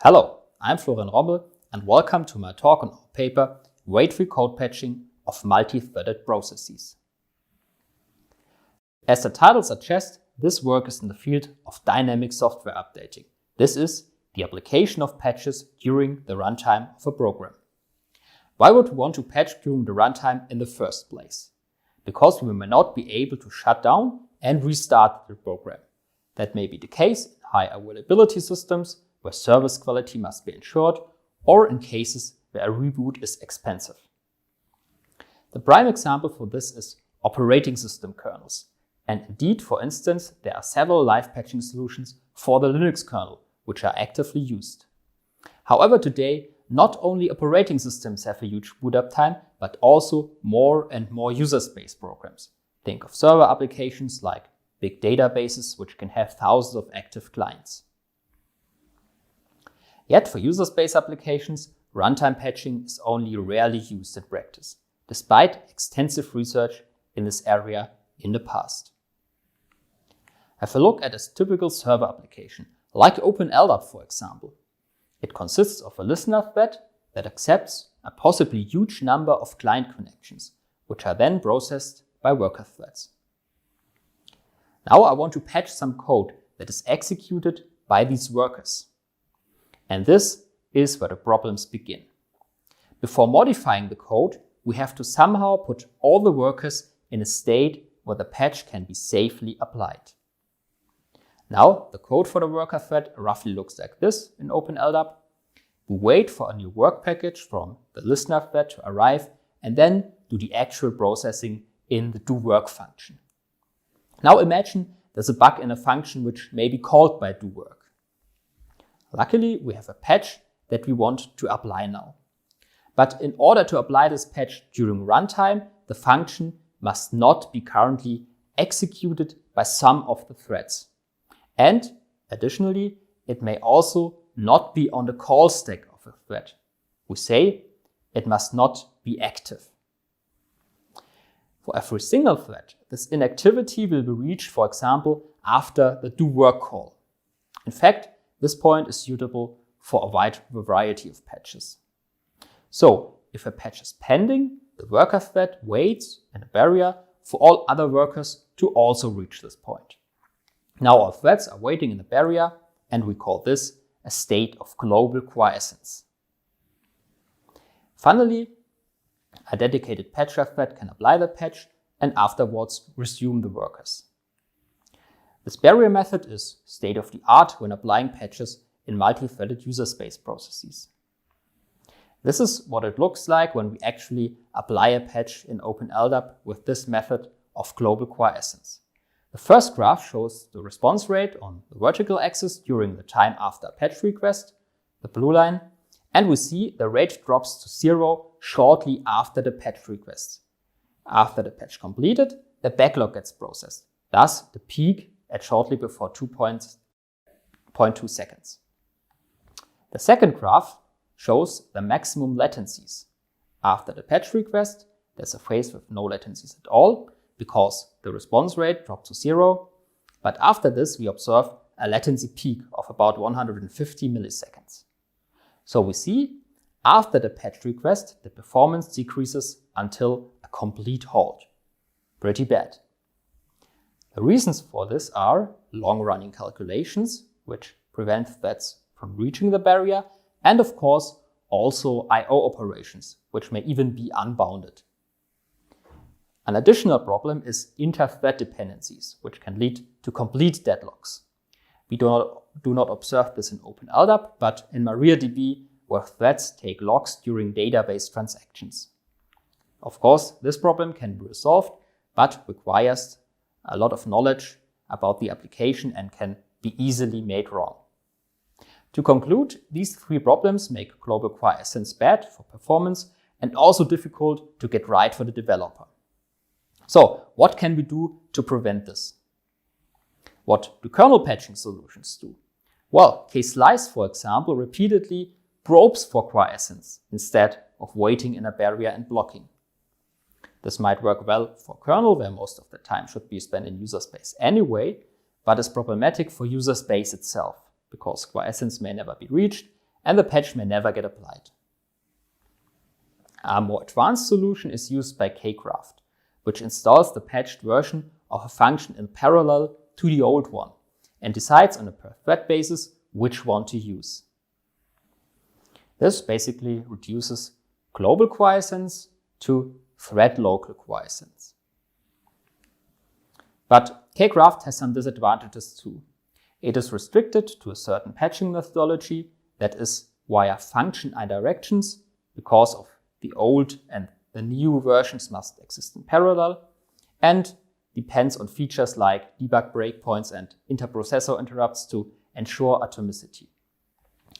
Hello, I'm Florian Rommel and welcome to my talk on our paper WeightFree Code Patching of Multi-Threaded Processes. As the title suggests, this work is in the field of dynamic software updating. This is the application of patches during the runtime of a program. Why would we want to patch during the runtime in the first place? Because we may not be able to shut down and restart the program. That may be the case in high availability systems where service quality must be ensured, or in cases where a reboot is expensive. The prime example for this is operating system kernels. And indeed, for instance, there are several live patching solutions for the Linux kernel, which are actively used. However, today, not only operating systems have a huge boot up time, but also more and more user space programs. Think of server applications like big databases, which can have thousands of active clients. Yet for user space applications, runtime patching is only rarely used in practice, despite extensive research in this area in the past. Have a look at a typical server application, like OpenLDAP for example. It consists of a listener thread that accepts a possibly huge number of client connections, which are then processed by worker threads. Now I want to patch some code that is executed by these workers. And this is where the problems begin. Before modifying the code, we have to somehow put all the workers in a state where the patch can be safely applied. Now, the code for the worker thread roughly looks like this in OpenLDAP. We wait for a new work package from the listener thread to arrive and then do the actual processing in the doWork function. Now imagine there's a bug in a function which may be called by doWork. Luckily, we have a patch that we want to apply now. But in order to apply this patch during runtime, the function must not be currently executed by some of the threads. And additionally, it may also not be on the call stack of a thread. We say it must not be active. For every single thread, this inactivity will be reached, for example, after the doWork call. In fact, this point is suitable for a wide variety of patches. So, if a patch is pending, the worker thread waits in a barrier for all other workers to also reach this point. Now our threads are waiting in the barrier, and we call this a state of global quiescence. Finally, a dedicated patcher thread can apply the patch and afterwards resume the workers. This barrier method is state-of-the-art when applying patches in multi-threaded user space processes. This is what it looks like when we actually apply a patch in OpenLDAP with this method of global quiescence. The first graph shows the response rate on the vertical axis during the time after a patch request, the blue line, and we see the rate drops to 0 shortly after the patch request. After the patch completed, the backlog gets processed, thus the peak at shortly before 2.2 seconds. The second graph shows the maximum latencies. After the patch request, there's a phase with no latencies at all because the response rate dropped to 0, but after this we observe a latency peak of about 150 milliseconds. So we see after the patch request, the performance decreases until a complete halt. Pretty bad. The reasons for this are long-running calculations, which prevent threads from reaching the barrier, and of course also I/O operations, which may even be unbounded. An additional problem is inter-thread dependencies, which can lead to complete deadlocks. We do not observe this in OpenLDAP, but in MariaDB, where threads take locks during database transactions. Of course, this problem can be resolved, but requires a lot of knowledge about the application and can be easily made wrong. To conclude, these three problems make global quiescence bad for performance and also difficult to get right for the developer. So, what can we do to prevent this? What do kernel patching solutions do? Well, kslice, for example, repeatedly probes for quiescence instead of waiting in a barrier and blocking. This might work well for kernel, where most of the time should be spent in user space anyway, but is problematic for user space itself, because quiescence may never be reached and the patch may never get applied. A more advanced solution is used by kcraft, which installs the patched version of a function in parallel to the old one and decides on a per thread basis which one to use. This basically reduces global quiescence to thread local quiescence. But kcraft has some disadvantages too. It is restricted to a certain patching methodology that is via function indirections because of the old and the new versions must exist in parallel, and depends on features like debug breakpoints and interprocessor interrupts to ensure atomicity.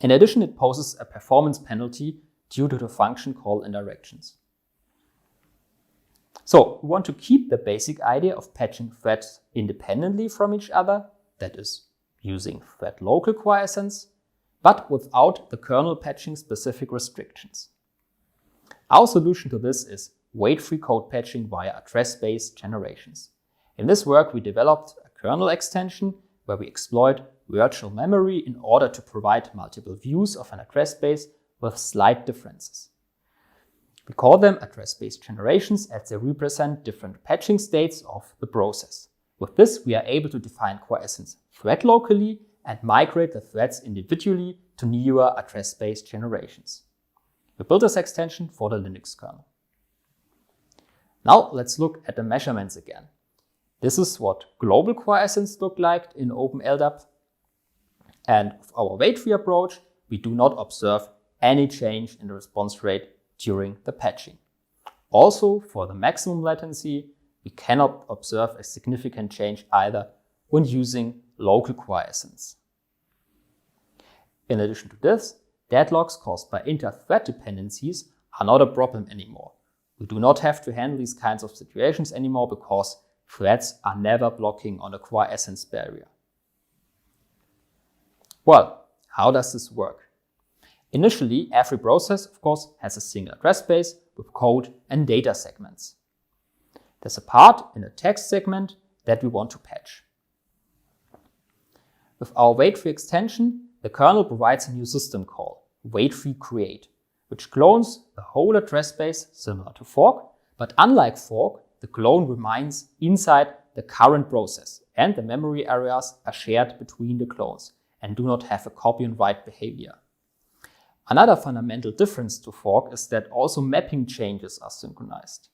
In addition, it poses a performance penalty due to the function call indirections. So we want to keep the basic idea of patching threads independently from each other, that is, using thread local quiescence, but without the kernel patching specific restrictions. Our solution to this is WeightFree code patching via address-based generations. In this work, we developed a kernel extension where we exploit virtual memory in order to provide multiple views of an address space with slight differences. We call them address-based generations as they represent different patching states of the process. With this, we are able to define quiescence thread locally and migrate the threads individually to newer address-based generations. We built this extension for the Linux kernel. Now let's look at the measurements again. This is what global quiescence looked like in OpenLDAP. And with our WeightFree approach, we do not observe any change in the response rate during the patching. Also, for the maximum latency, we cannot observe a significant change either when using local quiescence. In addition to this, deadlocks caused by inter-thread dependencies are not a problem anymore. We do not have to handle these kinds of situations anymore because threads are never blocking on a quiescence barrier. Well, how does this work? Initially, every process, of course, has a single address space with code and data segments. There's a part in a text segment that we want to patch. With our WeightFree extension, the kernel provides a new system call, WeightFree create, which clones the whole address space similar to fork, but unlike fork, the clone remains inside the current process and the memory areas are shared between the clones and do not have a copy and write behavior. Another fundamental difference to fork is that also mapping changes are synchronized.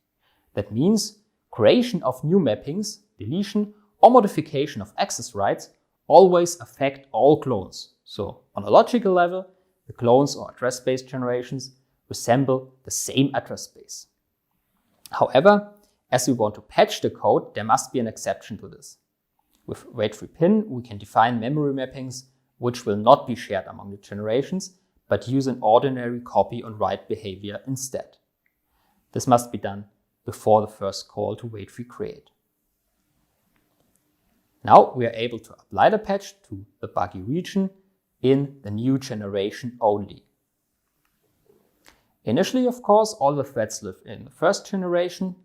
That means creation of new mappings, deletion, or modification of access rights always affect all clones. So on a logical level, the clones or address space generations resemble the same address space. However, as we want to patch the code, there must be an exception to this. With WeightFree pin, we can define memory mappings which will not be shared among the generations, but use an ordinary copy and write behavior instead. This must be done before the first call to WeightFree create. Now we are able to apply the patch to the buggy region in the new generation only. Initially, of course, all the threads live in the first generation.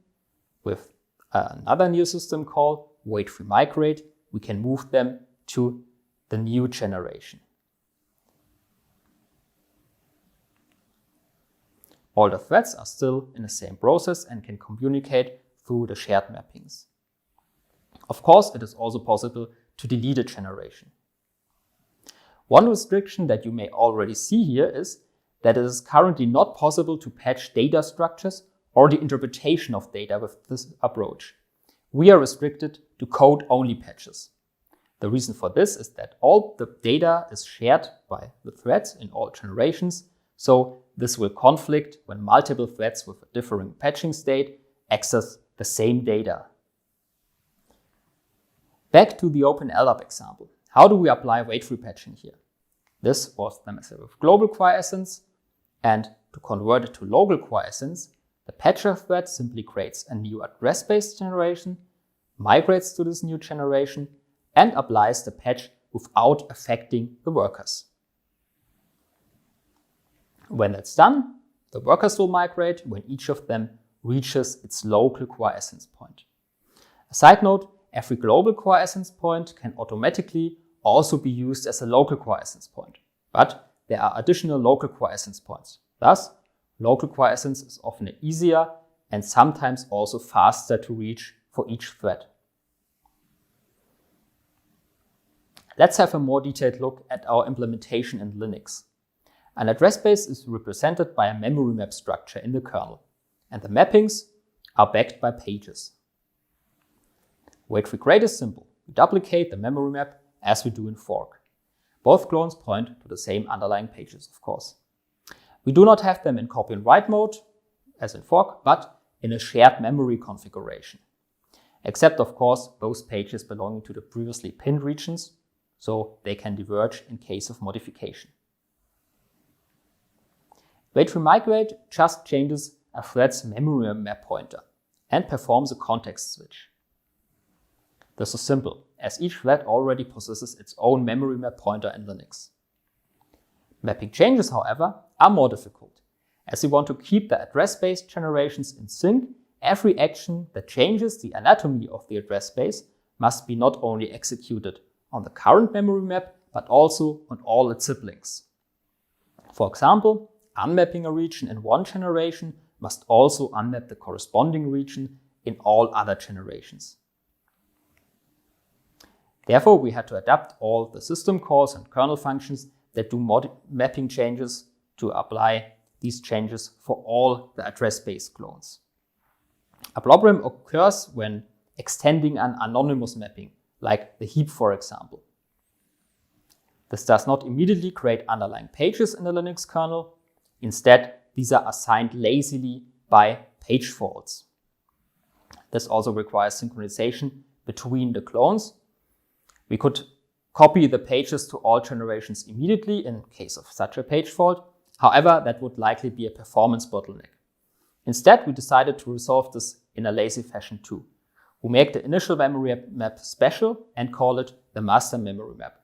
With another new system call, WeightFree migrate, we can move them to the new generation. All the threads are still in the same process and can communicate through the shared mappings. Of course, it is also possible to delete a generation. One restriction that you may already see here is that it is currently not possible to patch data structures or the interpretation of data with this approach. We are restricted to code-only patches. The reason for this is that all the data is shared by the threads in all generations, so this will conflict when multiple threads with a differing patching state access the same data. Back to the OpenLDAP example. How do we apply WeightFree patching here? This was the method with global quiescence, and to convert it to local quiescence, the patcher thread simply creates a new address-based generation, migrates to this new generation, and applies the patch without affecting the workers. When that's done, the workers will migrate when each of them reaches its local quiescence point. A side note, every global quiescence point can automatically also be used as a local quiescence point, but there are additional local quiescence points. Thus, local quiescence is often easier and sometimes also faster to reach for each thread. Let's have a more detailed look at our implementation in Linux. An address space is represented by a memory map structure in the kernel, and the mappings are backed by pages. WeightFree create is simple. We duplicate the memory map as we do in fork. Both clones point to the same underlying pages, of course. We do not have them in copy and write mode, as in fork, but in a shared memory configuration. Except, of course, those pages belonging to the previously pinned regions, so they can diverge in case of modification. WeightFree migrate just changes a thread's memory map pointer and performs a context switch. This is simple, as each thread already possesses its own memory map pointer in Linux. Mapping changes, however, are more difficult. As we want to keep the address space generations in sync, every action that changes the anatomy of the address space must be not only executed on the current memory map, but also on all its siblings. For example, unmapping a region in one generation must also unmap the corresponding region in all other generations. Therefore, we had to adapt all the system calls and kernel functions that do mapping changes to apply these changes for all the address space clones. A problem occurs when extending an anonymous mapping, like the heap, for example. This does not immediately create underlying pages in the Linux kernel. Instead, these are assigned lazily by page faults. This also requires synchronization between the clones. We could copy the pages to all generations immediately in case of such a page fault. However, that would likely be a performance bottleneck. Instead, we decided to resolve this in a lazy fashion too. We make the initial memory map special and call it the master memory map.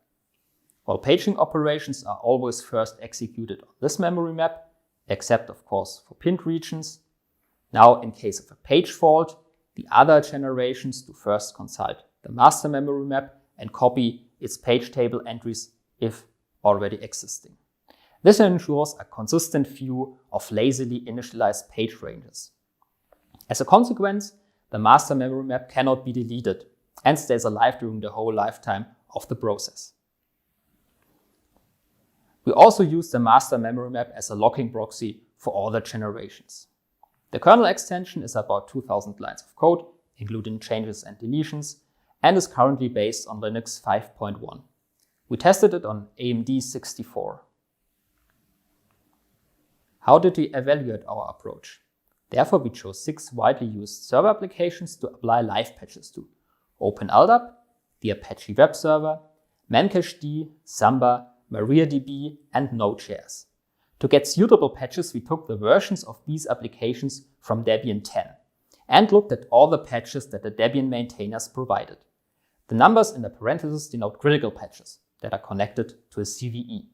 All paging operations are always first executed on this memory map, except of course for pinned regions. Now, in case of a page fault, the other generations do first consult the master memory map and copy its page table entries if already existing. This ensures a consistent view of lazily initialized page ranges. As a consequence, the master memory map cannot be deleted and stays alive during the whole lifetime of the process. We also use the master memory map as a locking proxy for all the generations. The kernel extension is about 2000 lines of code, including changes and deletions, and is currently based on Linux 5.1. We tested it on AMD 64. How did we evaluate our approach? Therefore, we chose 6 widely used server applications to apply live patches to: OpenLDAP, the Apache web server, Memcached, Samba, MariaDB, and Node.js. To get suitable patches, we took the versions of these applications from Debian 10 and looked at all the patches that the Debian maintainers provided. The numbers in the parentheses denote critical patches that are connected to a CVE.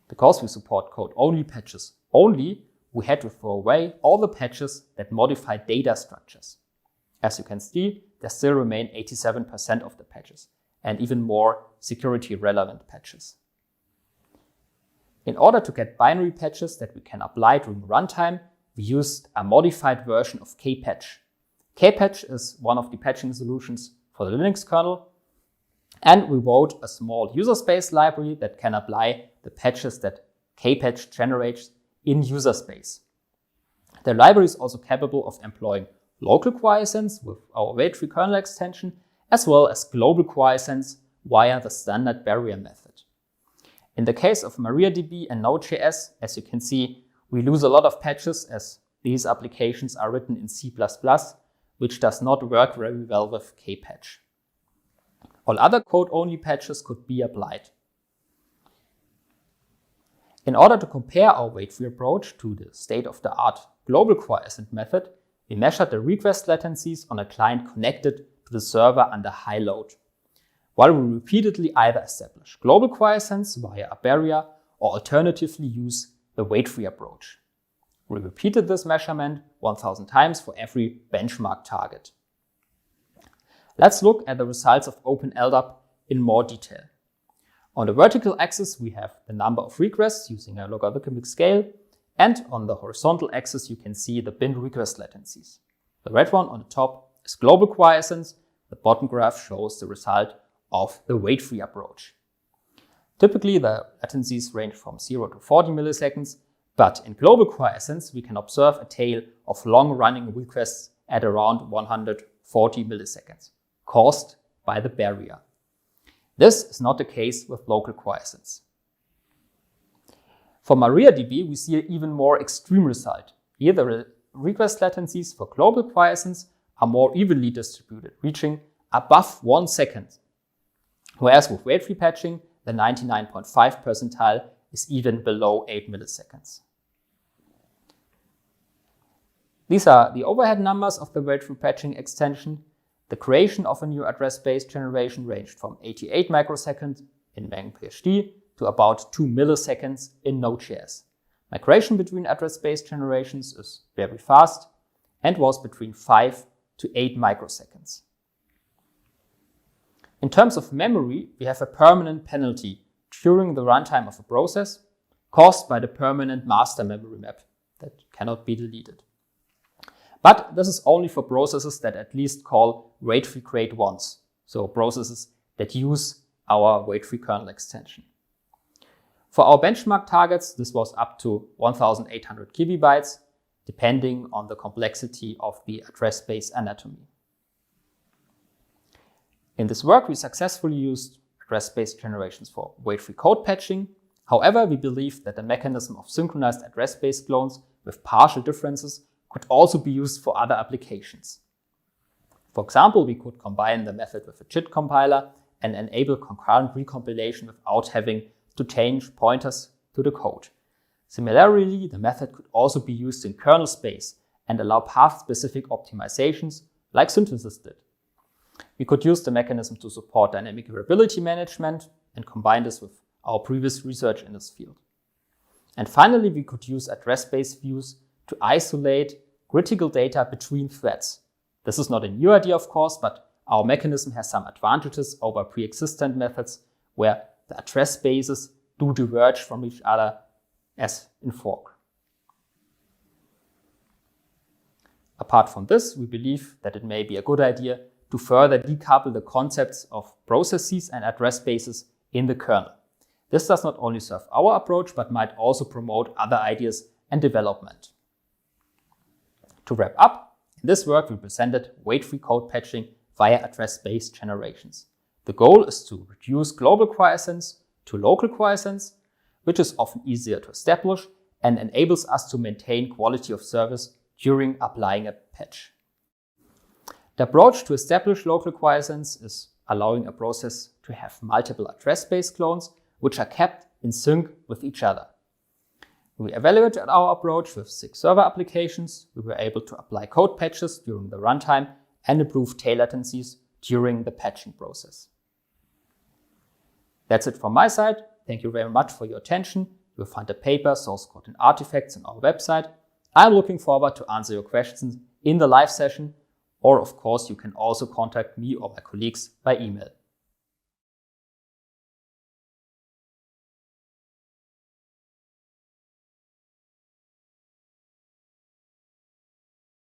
Because we support code-only patches only, we had to throw away all the patches that modify data structures. As you can see, there still remain 87% of the patches, and even more security-relevant patches. In order to get binary patches that we can apply during runtime, we used a modified version of Kpatch. Kpatch is one of the patching solutions for the Linux kernel, and we wrote a small user space library that can apply the patches that Kpatch generates in user space. The library is also capable of employing local quiescence with our WeightFree kernel extension, as well as global quiescence via the standard barrier method. In the case of MariaDB and Node.js, as you can see, we lose a lot of patches as these applications are written in C++, which does not work very well with Kpatch. All other code-only patches could be applied. In order to compare our WeightFree approach to the state-of-the-art global quiescent method, we measured the request latencies on a client connected to the server under high load, while we repeatedly either establish global quiescence via a barrier or alternatively use the WeightFree approach. We repeated this measurement 1000 times for every benchmark target. Let's look at the results of OpenLDAP in more detail. On the vertical axis, we have the number of requests using a logarithmic scale, and on the horizontal axis, you can see the bin request latencies. The red one on the top is global quiescence. The bottom graph shows the result of the WeightFree approach. Typically, the latencies range from 0 to 40 milliseconds, but in global quiescence, we can observe a tail of long-running requests at around 140 milliseconds, caused by the barrier. This is not the case with local quiescence. For MariaDB, we see an even more extreme result. Here, the request latencies for global quiescence are more evenly distributed, reaching above 1 second. Whereas with WeightFree patching, the 99.5 percentile is even below 8 milliseconds. These are the overhead numbers of the WeightFree patching extension. The creation of a new address-based generation ranged from 88 microseconds in MangPhD to about 2 milliseconds in Node.js. Migration between address-based generations is very fast and was between 5 to 8 microseconds. In terms of memory, we have a permanent penalty during the runtime of a process caused by the permanent master memory map that cannot be deleted. But this is only for processes that at least call WeightFree create once, so processes that use our WeightFree kernel extension. For our benchmark targets, this was up to 1,800 kilobytes, depending on the complexity of the address space anatomy. In this work, we successfully used address space generations for WeightFree code patching. However, we believe that the mechanism of synchronized address space clones with partial differences could also be used for other applications. For example, we could combine the method with a JIT compiler and enable concurrent recompilation without having to change pointers to the code. Similarly, the method could also be used in kernel space and allow path-specific optimizations like synthesis did. We could use the mechanism to support dynamic variability management and combine this with our previous research in this field. And finally, we could use address space views to isolate critical data between threads. This is not a new idea, of course, but our mechanism has some advantages over pre-existent methods where the address spaces do diverge from each other as in fork. Apart from this, we believe that it may be a good idea to further decouple the concepts of processes and address spaces in the kernel. This does not only serve our approach, but might also promote other ideas and development. To wrap up, in this work we presented WeightFree code patching via address-based generations. The goal is to reduce global quiescence to local quiescence, which is often easier to establish and enables us to maintain quality of service during applying a patch. The approach to establish local quiescence is allowing a process to have multiple address space clones which are kept in sync with each other. We evaluated our approach with 6 server applications. We were able to apply code patches during the runtime and improve tail latencies during the patching process. That's it from my side. Thank you very much for your attention. You'll find the paper, source code and artifacts on our website. I'm looking forward to answer your questions in the live session, or of course you can also contact me or my colleagues by email.